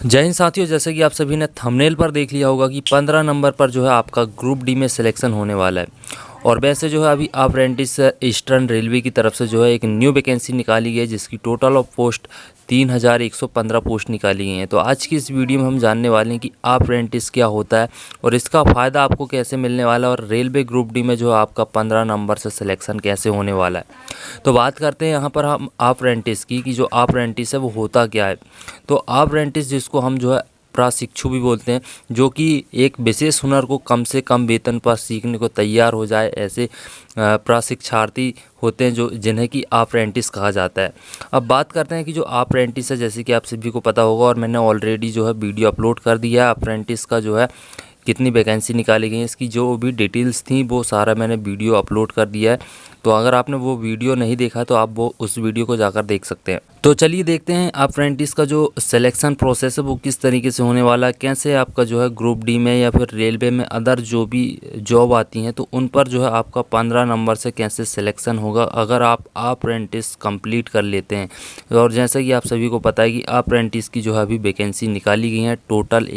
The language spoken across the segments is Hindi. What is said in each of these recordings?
जय हिंद साथियों, जैसे कि आप सभी ने थंबनेल पर देख लिया होगा कि 15 नंबर पर जो है आपका ग्रुप डी में सिलेक्शन होने वाला है। और वैसे जो है अभी अप्रेंटिस ईस्टर्न रेलवे की तरफ से जो है एक न्यू वैकेंसी निकाली गई है, जिसकी टोटल ऑफ पोस्ट 3115 पोस्ट निकाली गई हैं। तो आज की इस वीडियो में हम जानने वाले हैं कि अप्रेंटिस क्या होता है और इसका फ़ायदा आपको कैसे मिलने वाला है, और रेलवे ग्रुप डी में जो आपका 15 नंबर से सिलेक्शन कैसे होने वाला है। तो बात करते हैं यहाँ पर हम अप्रेंटिस की, कि जो अप्रेंटिस है वो होता क्या है। तो अप्रेंटिस, जिसको हम जो है प्रशिक्षु भी बोलते हैं, जो कि एक विशेष हुनर को कम से कम वेतन पर सीखने को तैयार हो जाए, ऐसे प्रशिक्षार्थी होते हैं जो जिन्हें कि अप्रेंटिस कहा जाता है। अब बात करते हैं कि जो अप्रेंटिस है, जैसे कि आप सभी को पता होगा और मैंने ऑलरेडी जो है वीडियो अपलोड कर दिया है अप्रेंटिस का जो है कितनी वैकेंसी निकाली गई है, इसकी जो भी डिटेल्स थी वो सारा मैंने वीडियो अपलोड कर दिया है। तो अगर आपने वो वीडियो नहीं देखा तो आप वो उस वीडियो को जाकर देख सकते हैं। तो चलिए देखते हैं अप्रेंटिस का जो सिलेक्शन प्रोसेस है वो किस तरीके से होने वाला है, कैसे आपका जो है ग्रुप डी में या फिर रेलवे में अदर जो भी जॉब आती हैं तो उन पर जो है आपका 15 नंबर से कैसे सिलेक्शन होगा अगर आप अप्रेंटिस कंप्लीट कर लेते हैं। और जैसा कि आप सभी को पता है कि अप्रेंटिस की जो है अभी वैकेंसी निकाली गई है, टोटल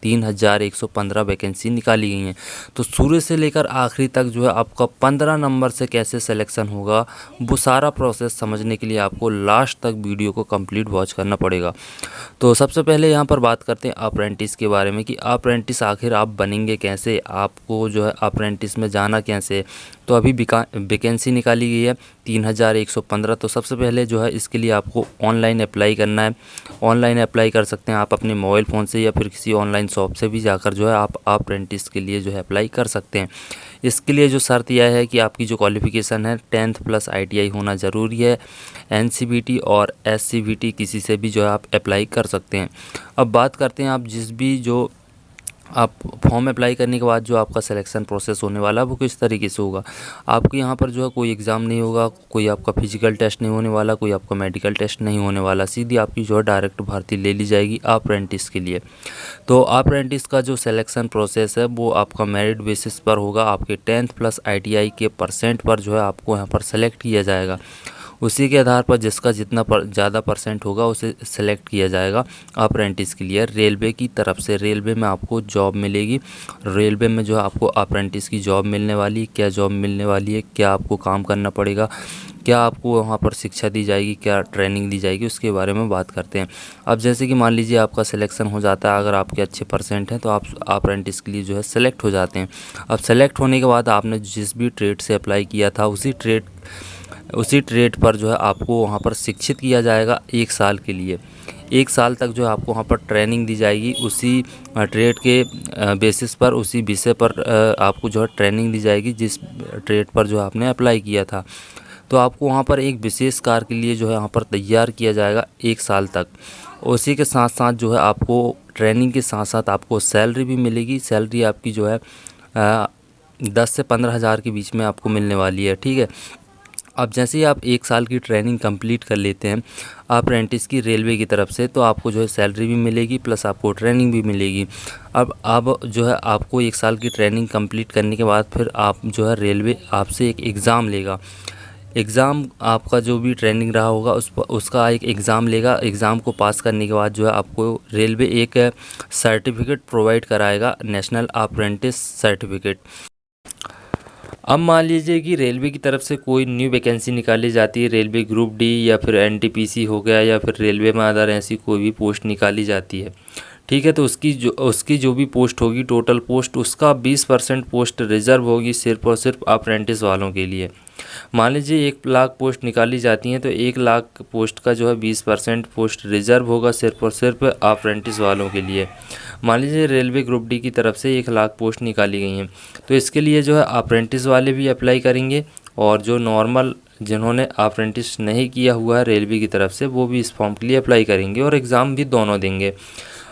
3115 वैकेंसी निकाली गई हैं। तो शुरू से लेकर आखिरी तक जो है आपका 15 नंबर से कैसे सिलेक्शन होगा वो सारा प्रोसेस समझने के लिए आपको लास्ट तक वीडियो को कंप्लीट वॉच करना पड़ेगा। तो सबसे पहले यहाँ पर बात करते हैं अप्रेंटिस के बारे में कि अप्रेंटिस आखिर आप बनेंगे कैसे, आपको जो है अप्रेंटिस में जाना कैसे। तो अभी वैकेंसी निकाली गई है 3115। तो सबसे पहले जो है इसके लिए आपको ऑनलाइन अप्लाई करना है। ऑनलाइन अप्लाई कर सकते हैं आप अपने मोबाइल फ़ोन से या फिर किसी ऑनलाइन शॉप से भी जाकर जो है आप अप्रेंटिस के लिए जो है अप्लाई कर सकते हैं। इसके लिए जो शर्त यह है कि आपकी जो क्वालिफ़िकेशन है 10th प्लस ITI होना ज़रूरी है। NCVT और SCVT किसी से भी जो है आप अप्लाई कर सकते हैं। अब बात करते हैं आप जिस भी जो आप फॉर्म अप्लाई करने के बाद जो आपका सिलेक्शन प्रोसेस होने वाला है वो किस तरीके से होगा। आपको यहाँ पर जो है कोई एग्ज़ाम नहीं होगा, कोई आपका फिजिकल टेस्ट नहीं होने वाला, कोई आपका मेडिकल टेस्ट नहीं होने वाला, सीधी आपकी जो है डायरेक्ट भर्ती ले ली जाएगी अप्रेंटिस के लिए। तो अप्रेंटिस का जो सिलेक्शन प्रोसेस है वो आपका मेरिट बेसिस पर होगा। आपके 10th प्लस ITI के परसेंट पर जो है आपको यहाँ पर सेलेक्ट किया जाएगा। उसी के आधार पर जिसका जितना ज़्यादा परसेंट होगा उसे सेलेक्ट किया जाएगा अप्रेंटिस के लिए। रेलवे की तरफ से रेलवे में आपको जॉब मिलेगी। रेलवे में जो है आपको अप्रेंटिस की जॉब मिलने वाली है। क्या जॉब मिलने वाली है, क्या आपको काम करना पड़ेगा, क्या आपको वहाँ पर शिक्षा दी जाएगी, क्या ट्रेनिंग दी जाएगी, उसके बारे में बात करते हैं। अब जैसे कि मान लीजिए आपका सिलेक्शन हो जाता है, अगर आपके अच्छे परसेंट हैं तो आप अप्रेंटिस के लिए जो है सेलेक्ट हो जाते हैं। अब सेलेक्ट होने के बाद आपने जिस भी ट्रेड से अप्लाई किया था उसी ट्रेड पर जो है आपको वहाँ पर शिक्षित किया जाएगा 1 साल के लिए। 1 साल तक जो है आपको वहाँ पर ट्रेनिंग दी जाएगी। उसी ट्रेड के बेसिस पर, उसी विषय पर आपको जो है ट्रेनिंग दी जाएगी जिस ट्रेड पर जो आपने अप्लाई किया था। तो आपको वहाँ पर एक विशेष कार्य के लिए जो है यहाँ पर तैयार किया जाएगा 1 साल तक। उसी के साथ साथ जो है आपको ट्रेनिंग के साथ साथ आपको सैलरी भी मिलेगी। सैलरी आपकी जो है 10 से 15 हज़ार के बीच में आपको मिलने वाली है, ठीक है। अब जैसे ही आप 1 साल की ट्रेनिंग कंप्लीट कर लेते हैं अप्रेंटिस की रेलवे की तरफ से, तो आपको जो है सैलरी भी मिलेगी प्लस आपको ट्रेनिंग भी मिलेगी। अब जो है आपको 1 साल की ट्रेनिंग कंप्लीट करने के बाद फिर आप जो है रेलवे आपसे एक एग्ज़ाम लेगा। एग्ज़ाम आपका जो भी ट्रेनिंग रहा होगा उसका एक एग्ज़ाम लेगा। एग्ज़ाम को पास करने के बाद जो है आपको रेलवे एक सर्टिफिकेट प्रोवाइड कराएगा, नेशनल अप्रेंटिस सर्टिफिकेट। अब मान लीजिए कि रेलवे की तरफ से कोई न्यू वैकेंसी निकाली जाती है, रेलवे ग्रुप डी या फिर NTPC हो गया या फिर रेलवे में अदर ऐसी कोई भी पोस्ट निकाली जाती है, ठीक है। तो उसकी जो भी पोस्ट होगी, टोटल पोस्ट, उसका 20% पोस्ट रिजर्व होगी सिर्फ और सिर्फ अप्रेंटिस वालों के लिए। मान लीजिए 1 लाख पोस्ट निकाली जाती हैं तो 1 लाख पोस्ट का जो है 20% पोस्ट रिजर्व होगा सिर्फ और सिर्फ अप्रेंटिस वालों के लिए। मान लीजिए रेलवे ग्रुप डी की तरफ से 1 लाख पोस्ट निकाली गई हैं, तो इसके लिए जो है अप्रेंटिस वाले भी अप्लाई करेंगे और जो नॉर्मल जिन्होंने अप्रेंटिस नहीं किया हुआ है रेलवे की तरफ से वो भी इस फॉर्म के लिए अप्लाई करेंगे और एग्ज़ाम भी दोनों देंगे।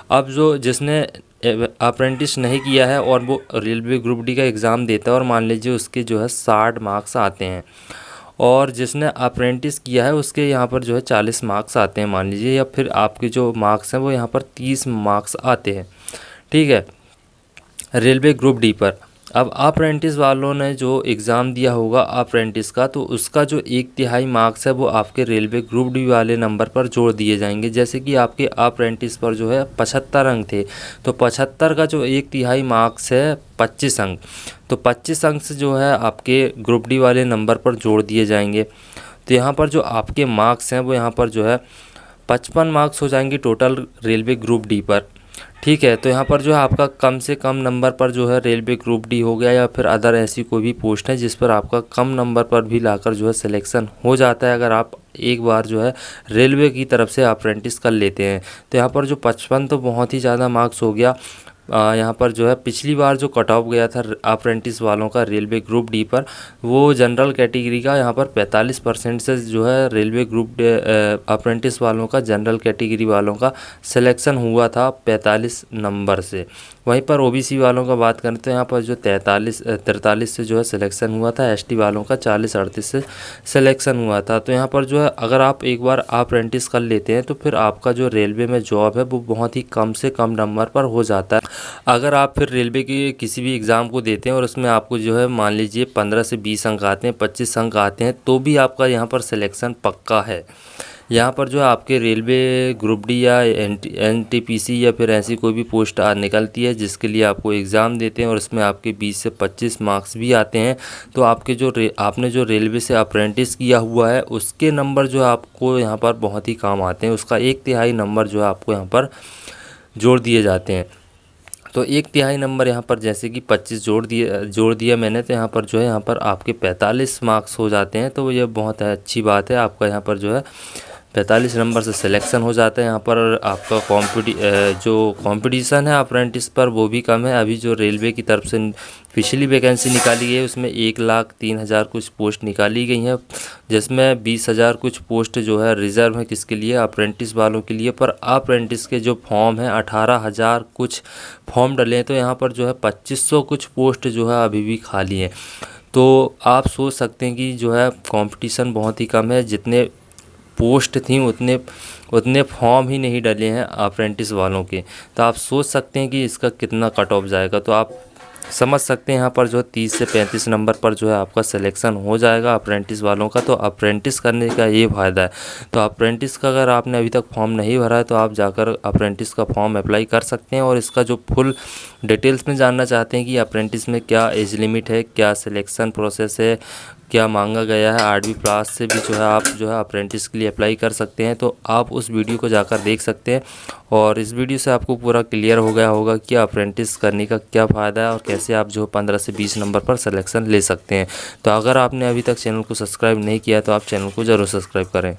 अब जो जिसने अप्रेंटिस नहीं किया है और वो रेलवे ग्रुप डी का एग्ज़ाम देता है और मान लीजिए उसके जो है 60 मार्क्स आते हैं, और जिसने अप्रेंटिस किया है उसके यहाँ पर जो है 40 मार्क्स आते हैं मान लीजिए, या फिर आपके जो मार्क्स हैं वो यहाँ पर 30 मार्क्स आते हैं, ठीक है, रेलवे ग्रुप डी पर। अब अप्रेंटिस वालों ने जो एग्ज़ाम दिया होगा अप्रेंटिस का, तो उसका जो 1/3 मार्क्स है वो आपके रेलवे ग्रुप डी वाले नंबर पर जोड़ दिए जाएंगे। जैसे कि आपके अप्रेंटिस पर जो है 75 अंक थे, तो 75 का जो 1/3 मार्क्स है 25 अंक, तो 25 अंक से जो है आपके ग्रुप डी वाले नंबर पर जोड़ दिए जाएंगे। तो यहाँ पर जो आपके मार्क्स हैं वो यहाँ पर जो है 55 मार्क्स हो जाएंगे टोटल रेलवे ग्रुप डी पर। ठीक है, तो यहाँ पर जो है आपका कम से कम नंबर पर जो है रेलवे ग्रुप डी हो गया या फिर अदर ऐसी कोई भी पोस्ट है जिस पर आपका कम नंबर पर भी लाकर जो है सिलेक्शन हो जाता है, अगर आप एक बार जो है रेलवे की तरफ से अप्रेंटिस कर लेते हैं। तो यहाँ पर जो 55 तो बहुत ही ज़्यादा मार्क्स हो गया। यहाँ पर जो है पिछली बार जो कट ऑफ गया था अप्रेंटिस वालों का रेलवे ग्रुप डी पर, वो जनरल कैटेगरी का यहाँ पर 45% से जो है रेलवे ग्रुप अप्रेंटिस वालों का, जनरल कैटेगरी वालों का सिलेक्शन हुआ था 45 नंबर से। वहीं पर ओबीसी वालों का बात करें तो यहाँ पर जो 43 से जो है सिलेक्शन हुआ था, एसटी वालों का 40-38 से सिलेक्शन हुआ था। तो यहाँ पर जो है अगर आप एक बार अप्रेंटिस कर लेते हैं तो फिर आपका जो रेलवे में जॉब है वो बहुत ही कम से कम नंबर पर हो जाता है। अगर आप फिर रेलवे के किसी भी एग्ज़ाम को देते हैं और उसमें आपको जो है मान लीजिए 15 से 20 अंक आते हैं, 25 अंक आते हैं, तो भी आपका यहाँ पर सिलेक्शन पक्का है। यहाँ पर जो है आपके रेलवे ग्रुप डी या एनटीपीसी या फिर ऐसी कोई भी पोस्ट निकलती है जिसके लिए आपको एग्ज़ाम देते हैं और इसमें आपके 20 से 25 मार्क्स भी आते हैं, तो आपके जो आपने जो रेलवे से अप्रेंटिस किया हुआ है उसके नंबर जो है आपको यहाँ पर बहुत ही काम आते हैं। उसका 1/3 नंबर जो है आपको यहाँ पर जोड़ दिए जाते हैं। तो 1/3 नंबर यहाँ पर जैसे कि 25 जोड़ दिया मैंने, तो यहाँ पर जो है यहाँ पर आपके 45 मार्क्स हो जाते हैं। तो ये बहुत अच्छी बात है, आपका यहाँ पर जो है 45 नंबर से सिलेक्शन हो जाता है। यहाँ पर आपका जो कंपटीशन है अप्रेंटिस पर वो भी कम है। अभी जो रेलवे की तरफ से पिछली वैकेंसी निकाली गई है उसमें 1,03,000 कुछ पोस्ट निकाली गई हैं, जिसमें 20,000 कुछ पोस्ट जो है रिज़र्व है किसके लिए, अप्रेंटिस वालों के लिए। पर अप्रेंटिस के जो फॉर्म हैं 18,000 कुछ फॉर्म डले हैं, तो यहाँ पर जो है 2,500 कुछ पोस्ट जो है अभी भी खाली हैं। तो आप सोच सकते हैं कि जो है कंपटीशन बहुत ही कम है, जितने पोस्ट थी उतने फॉर्म ही नहीं डले हैं अप्रेंटिस वालों के। तो आप सोच सकते हैं कि इसका कितना कट ऑफ जाएगा। तो आप समझ सकते हैं यहाँ पर जो 30 से 35 नंबर पर जो है आपका सिलेक्शन हो जाएगा अप्रेंटिस वालों का। तो अप्रेंटिस करने का ये फ़ायदा है। तो अप्रेंटिस का अगर आपने अभी तक फॉर्म नहीं भरा है तो आप जाकर अप्रेंटिस का फॉर्म अप्लाई कर सकते हैं। और इसका जो फुल डिटेल्स में जानना चाहते हैं कि अप्रेंटिस में क्या एज लिमिट है, क्या सिलेक्शन प्रोसेस है, क्या मांगा गया है, 8वीं क्लास से भी जो है आप जो है अप्रेंटिस के लिए अप्लाई कर सकते हैं। तो आप उस वीडियो को जाकर देख सकते हैं और इस वीडियो से आपको पूरा क्लियर हो गया होगा कि अप्रेंटिस करने का क्या फ़ायदा है और कैसे आप जो 15 से 20 नंबर पर सिलेक्शन ले सकते हैं। तो अगर आपने अभी तक चैनल को सब्सक्राइब नहीं किया तो आप चैनल को ज़रूर सब्सक्राइब करें।